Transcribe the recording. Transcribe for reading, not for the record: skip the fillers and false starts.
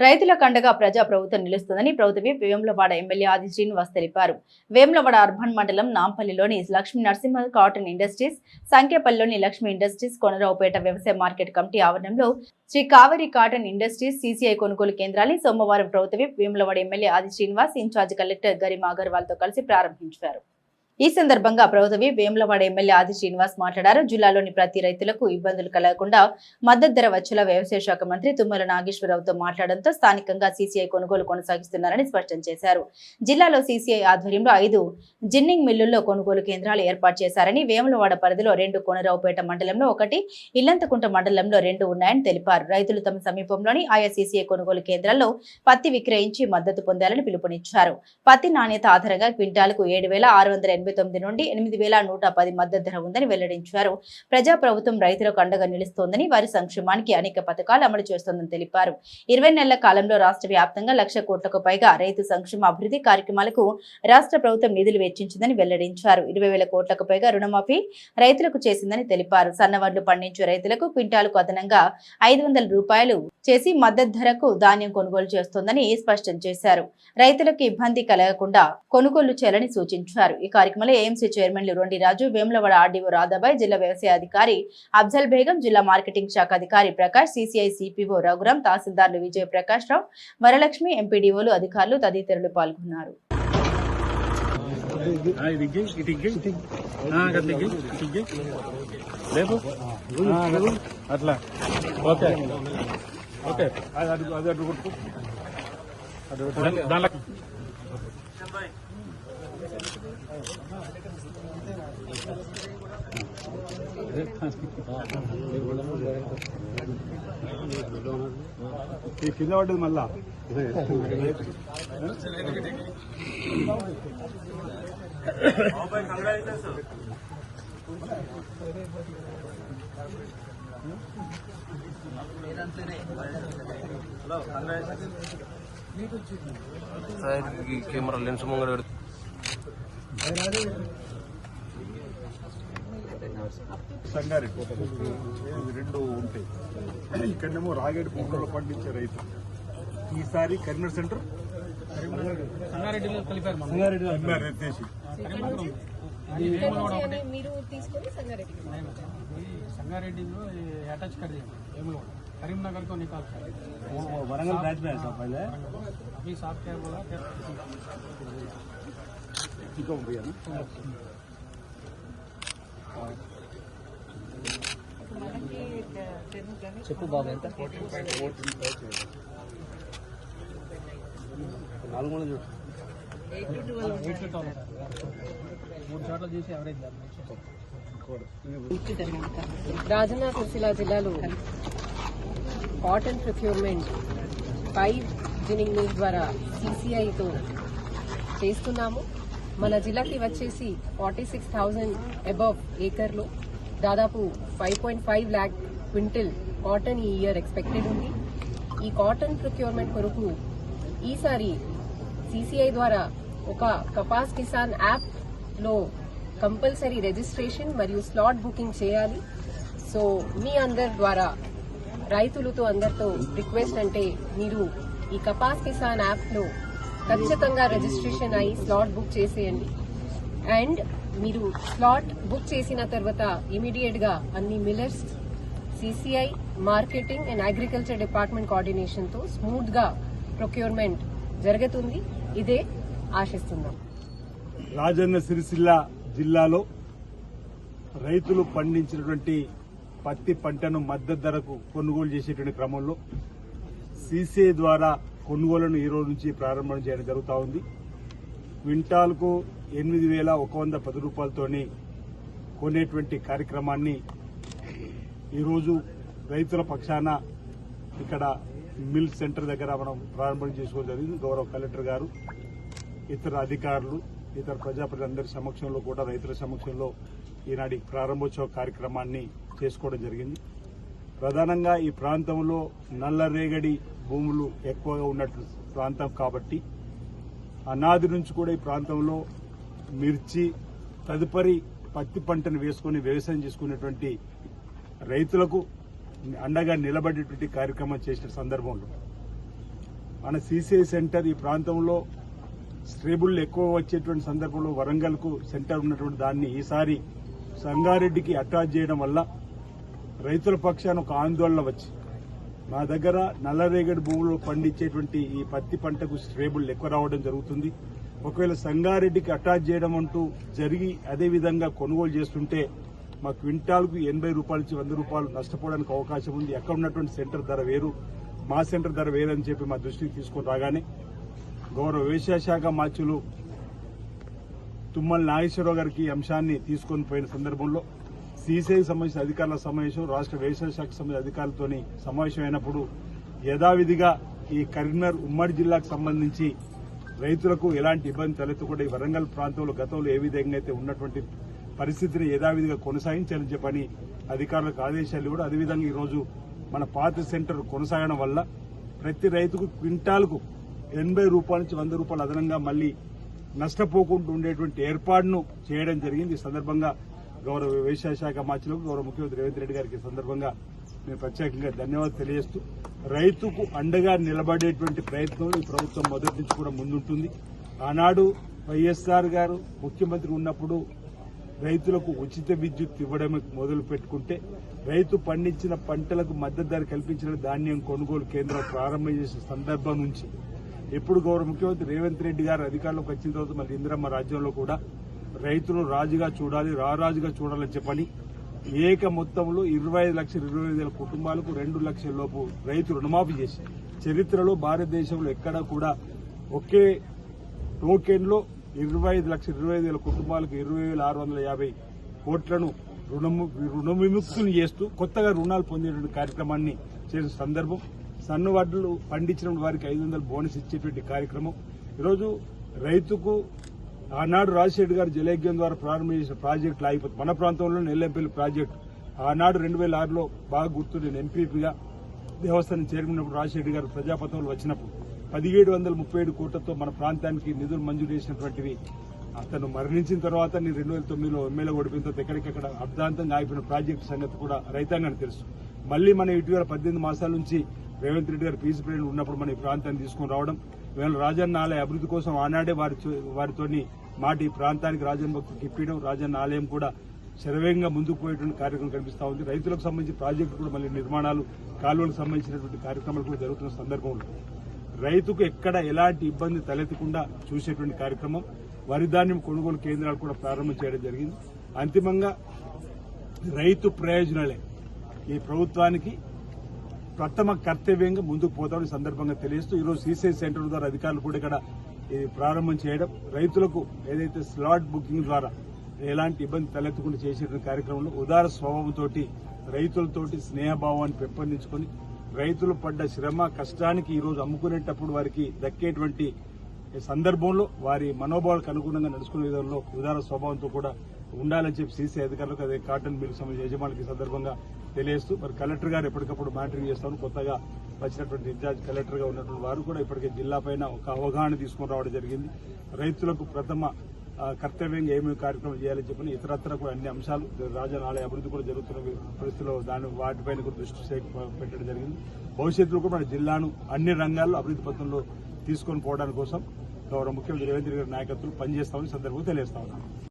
రైతుల కండగా ప్రజా ప్రభుత్వం నిలుస్తుందని ప్రభుత్వ వేములవాడ ఎమ్మెల్యే ఆది శ్రీనివాస్ తెలిపారు. వేములవాడ అర్బన్ మండలం నాంపల్లిలోని లక్ష్మీ నరసింహ కాటన్ ఇండస్ట్రీస్, సంఖ్యపల్లిలోని లక్ష్మీ ఇండస్ట్రీస్, కొనరావుపేట వ్యవసాయ మార్కెట్ కమిటీ ఆవరణంలో Sri Kaveri cotton industries CCI కొనుగోలు కేంద్రాన్ని సోమవారం ప్రభుత్వ Vemulawada MLA Adi Srinivas incharge collector Garima Agarwal తో కలిసి ప్రారంభించారు. ఈ సందర్భంగా ప్రభుత్వ వేములవాడ ఎమ్మెల్యే ఆది శ్రీనివాస్ మాట్లాడారు. జిల్లాలోని ప్రతి రైతులకు ఇబ్బందులు కలగకుండా మద్దతు ధర వచ్చేలా వ్యవసాయ శాఖ మంత్రి తుమ్మల నాగేశ్వరరావుతో మాట్లాడడంతో స్థానికంగా సీసీఐ కొనుగోలు కొనసాగిస్తున్నారని స్పష్టం చేశారు. జిల్లాలో సీసీఐ ఆధ్వర్యంలో 5 జిన్నింగ్ మిల్లుల్లో కొనుగోలు కేంద్రాలు ఏర్పాటు చేశారని, వేములవాడ పరిధిలో 2, కొనరావుపేట మండలంలో 1, ఇల్లంతకుంట మండలంలో 2 ఉన్నాయని తెలిపారు. రైతులు తమ సమీపంలోని ఆయా సీసీఐ కొనుగోలు కేంద్రాల్లో పత్తి విక్రయించి మద్దతు పొందాలని పిలుపునిచ్చారు. పత్తి నాణ్యత ఆధారంగా క్వింటాలకు 7,689 నుండి 8,110 మద్దతు ధర ఉందని వెల్లడించారు. ప్రజా ప్రభుత్వం రైతులకు అండగా నిలుస్తోందని, వారి సంక్షేమానికి అనేక పథకాలు అమలు చేస్తోందని తెలిపారు. 20 నెలల కాలంలో రాష్ట్ర వ్యాప్తంగా 1,00,000 కోట్లకు పైగా రైతు సంక్షేమ అభివృద్ధి కార్యక్రమాలకు రాష్ట్ర ప్రభుత్వం నిధులు వెచ్చించిందని వెల్లడించారు. 20,000 కోట్లకు పైగా రుణమాఫీ రైతులకు చేసిందని తెలిపారు. సన్నవడ్లు పండించే రైతులకు క్వింటాలకు అదనంగా 500 రూపాయలు చేసి మద్దతు ధరకు ధాన్యం కొనుగోలు చేస్తోందని స్పష్టం చేశారు. రైతులకు ఇబ్బంది కలగకుండా కొనుగోలు చేయాలని సూచించారు. ఈ కార్యక్రమంలో ఏఎంసీ చైర్మన్లు రొండి రాజు, వేములవాడ ఆర్డీఓ రాధాబాయ్, జిల్లా వ్యవసాయ అధికారి అఫ్జల్ బేగం, జిల్లా మార్కెటింగ్ శాఖ అధికారి ప్రకాష్, సీసీఐ సిపిఓ రఘురాం, తహసీల్దార్లు విజయ ప్రకాష్ రావు, వరలక్ష్మి, ఎంపీడీఓలు, అధికారులు తదితరులు పాల్గొన్నారు. కింద పడ్డది మళ్ళా కెమెరా లెన్స్ ముంగడ సంగారెడ్డి రెండు ఉంటాయి. ఇక్కడనేమో రాగేడు పూటలో పండించే రైతు. ఈసారి కరీంనగర్ సెంటర్ संगारेड्डी अटैच कर दिया करीमनगर को निकाल कर वरंगल बैच में है पहले अभी साहब क्या बोला చెప్పు బాబు ఎంత 4 రాజన్న సిరిసిల్ల జిల్లాలో కాటన్ ప్రొక్యూర్మెంట్ 5 జిన్నింగ్ మిల్స్ ద్వారా సీసీఐతో చేస్తున్నాము. మన జిల్లాకి వచ్చేసి 46,000 అబవ్ ఏకర్లో దాదాపు 5.5 lakh క్వింటల్ కాటన్ ఈ ఇయర్ ఎక్స్పెక్టెడ్ ఉంది. ఈ కాటన్ ప్రొక్యూర్మెంట్ కొరకు ఈసారి సీసీఐ ద్వారా ఒక కపాస్ కిసాన్ యాప్లో కంపల్సరీ రిజిస్ట్రేషన్ మరియు స్లాట్ బుకింగ్ చేయాలి. సో మీ అందరి ద్వారా రైతులతో అందరితో రిక్వెస్ట్ అంటే మీరు ఈ కపాస్ కిసాన్ యాప్లో ఖచ్చితంగా రిజిస్ట్రేషన్ అయ్యి స్లాట్ బుక్ చేసేయండి. అండ్ మీరు స్లాట్ బుక్ చేసిన తర్వాత ఇమీడియట్ గా అన్ని millers, CCI, marketing and agriculture department coordination తో స్మూత్ గా ప్రొక్యూర్మెంట్ జరుగుతుంది. ఇదే ఆశిస్తున్నాం. రాజన్న సిరిసిల్ల జిల్లాలో రైతులు పండించినటువంటి పత్తి పంటను మద్దతు ధరకు కొనుగోలు చేసేటువంటి క్రమంలో సీసీఐ ద్వారా కొనుగోలును ఈ రోజు నుంచి ప్రారంభం చేయడం జరుగుతూ ఉంది. క్వింటాల్కు 8,110 రూపాయలతోని కొనేటువంటి కార్యక్రమాన్ని ఈరోజు రైతుల పక్షాన ఇక్కడ మిల్ సెంటర్ దగ్గర మనం ప్రారంభం చేసుకోవడం జరిగింది. గౌరవ కలెక్టర్ గారు, ఇతర అధికారులు, ఇతర ప్రజాప్రతినిధులందరి సమక్షంలో కూడా రైతుల సమక్షంలో ఈనాటి ప్రారంభోత్సవ కార్యక్రమాన్ని చేసుకోవడం జరిగింది. ప్రధానంగా ఈ ప్రాంతంలో నల్లరేగడి భూములు ఎక్కువగా ఉన్నట్లు ప్రాంతం కాబట్టి అనాది నుంచి కూడా ఈ ప్రాంతంలో మిర్చి తదుపరి పత్తి పంటను వేసుకుని వ్యవసాయం చేసుకునేటువంటి రైతులకు అండగా నిలబడేటువంటి కార్యక్రమం చేసిన సందర్భంలో మన సీసీఐ సెంటర్ ఈ ప్రాంతంలో స్ట్రేబుల్ ఎక్కువ వచ్చేటువంటి సందర్భంలో వరంగల్కు సెంటర్ ఉన్నటువంటి దాన్ని ఈసారి సంగారెడ్డికి అటాచ్ చేయడం వల్ల రైతుల పక్షాన ఒక ఆందోళన వచ్చి మా దగ్గర నల్లరేగడి భూములు పండించేటువంటి ఈ పత్తి పంటకు స్ట్రేబుల్ ఎక్కువ రావడం జరుగుతుంది. ఒకవేళ సంగారెడ్డికి అటాచ్ చేయడం అంటూ జరిగి అదేవిధంగా కొనుగోలు చేస్తుంటే మా క్వింటాల్కు 80 రూపాయల నుంచి 100 రూపాయలు నష్టపోవడానికి అవకాశం ఉంది. ఎక్కడ ఉన్నటువంటి సెంటర్ ధర వేరు, మా సెంటర్ ధర వేరని చెప్పి మా దృష్టికి తీసుకొని రాగానే గౌరవ వ్యవసాయ శాఖ మంత్రులు తుమ్మల నాగేశ్వరరావు గారికి ఈ అంశాన్ని తీసుకొని పోయిన సందర్భంలో సీసీఐకి సంబంధించిన అధికారుల సమావేశం, రాష్ట్ర వ్యవసాయ శాఖ సంబంధించిన అధికారులతో సమావేశం అయినప్పుడు యథావిధిగా ఈ కరీంనగర్ ఉమ్మడి జిల్లాకు సంబంధించి రైతులకు ఎలాంటి ఇబ్బంది తలెత్తకుండా ఈ వరంగల్ ప్రాంతంలో గతంలో ఏ విధంగా అయితే ఉన్నటువంటి పరిస్థితిని యథావిధిగా కొనసాగించాలని చెప్పని అధికారులకు ఆదేశాలు కూడా అదేవిధంగా ఈరోజు మన పాత సెంటర్ కొనసాగడం వల్ల ప్రతి రైతుకు క్వింటాల్కు 80 రూపాయల నుంచి 100 రూపాయలు అదనంగా మళ్లీ నష్టపోకుండా ఉండేటువంటి ఏర్పాటును చేయడం జరిగింది. ఈ సందర్భంగా గౌరవ వ్యవసాయ శాఖ మంత్రులకు గౌరవ ముఖ్యమంత్రి రేవంత్ రెడ్డి గారికి సందర్భంగా నేను ప్రత్యేకంగా ధన్యవాదాలు తెలియజేస్తూ రైతుకు అండగా నిలబడేటువంటి ప్రయత్నంలో ఈ ప్రభుత్వం మొదటి నుంచి కూడా ముందుంటుంది. ఆనాడు వైఎస్ఆర్ గారు ముఖ్యమంత్రి ఉన్నప్పుడు రైతులకు ఉచిత విద్యుత్ ఇవ్వడం మొదలు పెట్టుకుంటే రైతు పండించిన పంటలకు మద్దతు ధర కల్పించిన ధాన్యం కొనుగోలు కేంద్రం ప్రారంభం చేసిన సందర్భం నుంచి ఎప్పుడు గౌరవ ముఖ్యమంత్రి రేవంత్ రెడ్డి గారు అధికారంలోకి వచ్చిన తర్వాత మళ్ళీ ఇందిరమ్మ రాజ్యంలో కూడా రైతులు రాజుగా చూడాలి, రారాజుగా చూడాలని చెప్పని ఏక మొత్తంలో 25,20,000 కుటుంబాలకు 2 లక్షల లోపు రైతు రుణమాఫీ చేసి చరిత్రలో భారతదేశంలో ఎక్కడా కూడా ఒకే టోకెన్లో 25,20,000 కుటుంబాలకు 20,650 కోట్లను రుణవిముక్తులు చేస్తూ కొత్తగా రుణాలు పొందేటువంటి కార్యక్రమాన్ని చేసిన సందర్భం. సన్న వడ్లు పండించిన వారికి 500 బోనస్ ఇచ్చేటువంటి కార్యక్రమం. ఈరోజు రైతుకు ఆనాడు రాజశేఖర్ గారు జలయజ్ఞం ద్వారా ప్రారంభం చేసిన ప్రాజెక్టులు ఆగిపోతుంది. మన ప్రాంతంలో నెల్లంపల్లి ప్రాజెక్టు ఆనాడు 2006లో బాగా గుర్తు, నేను ఎంపీపీగా దేవస్థానం చేరినప్పుడు రాజశేఖర్ గారు ప్రజాపథంలో వచ్చినప్పుడు 1737 కోట్లతో మన ప్రాంతానికి నిధులు మంజూరు చేసినటువంటివి అతను మరణించిన తర్వాత నేను 2009లో ఎమ్మెల్యే ఓడిపోయిన తర్వాత ఎక్కడికెక్కడ అర్ధాంతంగా ఆగిపోయిన ప్రాజెక్టు సంగతి కూడా రైతాంగానికి తెలుసు. మళ్లీ మనం ఇటీవల 18 మాసాల నుంచి రేవంత్ రెడ్డి గారు పీసీ ప్రెసిడెంట్ ఉన్నప్పుడు మన ఈ ప్రాంతాన్ని తీసుకుని రావడం, ఇవాళ రాజన్న ఆలయ అభివృద్ధి కోసం ఆనాడే వారితోని మాట ఈ ప్రాంతానికి రాజన్న భక్తులకు ఇప్పించడం, రాజన్న ఆలయం కూడా శరవేగంగా ముందుకు పోయేటువంటి కార్యక్రమం కనిపిస్తా ఉంది. రైతులకు సంబంధించి ప్రాజెక్టు కూడా మళ్ళీ నిర్మాణాలు, కాలువలకు సంబంధించినటువంటి కార్యక్రమాలు కూడా జరుగుతున్న సందర్భంలో రైతుకు ఎక్కడ ఎలాంటి ఇబ్బంది తలెత్తకుండా చూసేటువంటి కార్యక్రమం, వరి ధాన్యం కొనుగోలు కేంద్రాలు కూడా ప్రారంభం చేయడం జరిగింది. అంతిమంగా రైతు ప్రయోజనాలే ఈ ప్రభుత్వానికి ప్రథమ కర్తవ్యంగా ముందుకు పోతామని సందర్భంగా తెలియజేస్తూ ఈరోజు సీసీఐ సెంటర్ ద్వారా అధికారులు కూడా ఇక్కడ ప్రారంభం చేయడం, రైతులకు ఏదైతే స్లాట్ బుకింగ్ ద్వారా ఎలాంటి ఇబ్బంది తలెత్తకుండా చేసేటువంటి కార్యక్రమంలో ఉదార స్వభావంతో రైతులతోటి స్నేహభావాన్ని పెంపొందించుకొని రైతులు పడ్డ శ్రమ కష్టానికి ఈరోజు అమ్ముకునేటప్పుడు వారికి దక్కేటువంటి సందర్భంలో వారి మనోభావాలకు అనుగుణంగా నడుచుకునే విధంలో ఉదార స్వభావంతో కూడా ఉండాలని చెప్పి సీసీ అధికారులకు అదే కాటన్ మిల్ సంబంధించిన యజమానికి ఈ సందర్భంగా తెలియజేస్తూ మరి కలెక్టర్ గారు ఎప్పటికప్పుడు మానిటరింగ్ చేస్తాను. కొత్తగా వచ్చినటువంటి ఇన్ఛార్జ్ కలెక్టర్ గా ఉన్నటువంటి వారు కూడా ఇప్పటికే జిల్లా పైన ఒక అవగాహన తీసుకుని రావడం జరిగింది. రైతులకు ప్రథమ కర్తవ్యంగా ఏమేమి కార్యక్రమాలు చేయాలని చెప్పని ఇతరత్ర కూడా అన్ని అంశాలు రాజన్న ఆలయ అభివృద్ధి కూడా జరుగుతున్న పరిస్థితిలో వాటిపైన కూడా దృష్టి పెట్టడం జరిగింది. భవిష్యత్తులో కూడా మన జిల్లాను అన్ని రంగాల్లో అభివృద్ధి పథంలో తీసుకొని పోవడానికి కోసం గౌరవ ముఖ్యమంత్రి రేవంత్ రెడ్డి గారి నాయకత్వం పనిచేస్తామని సందర్భంగా తెలియజేస్తా ఉన్నాం.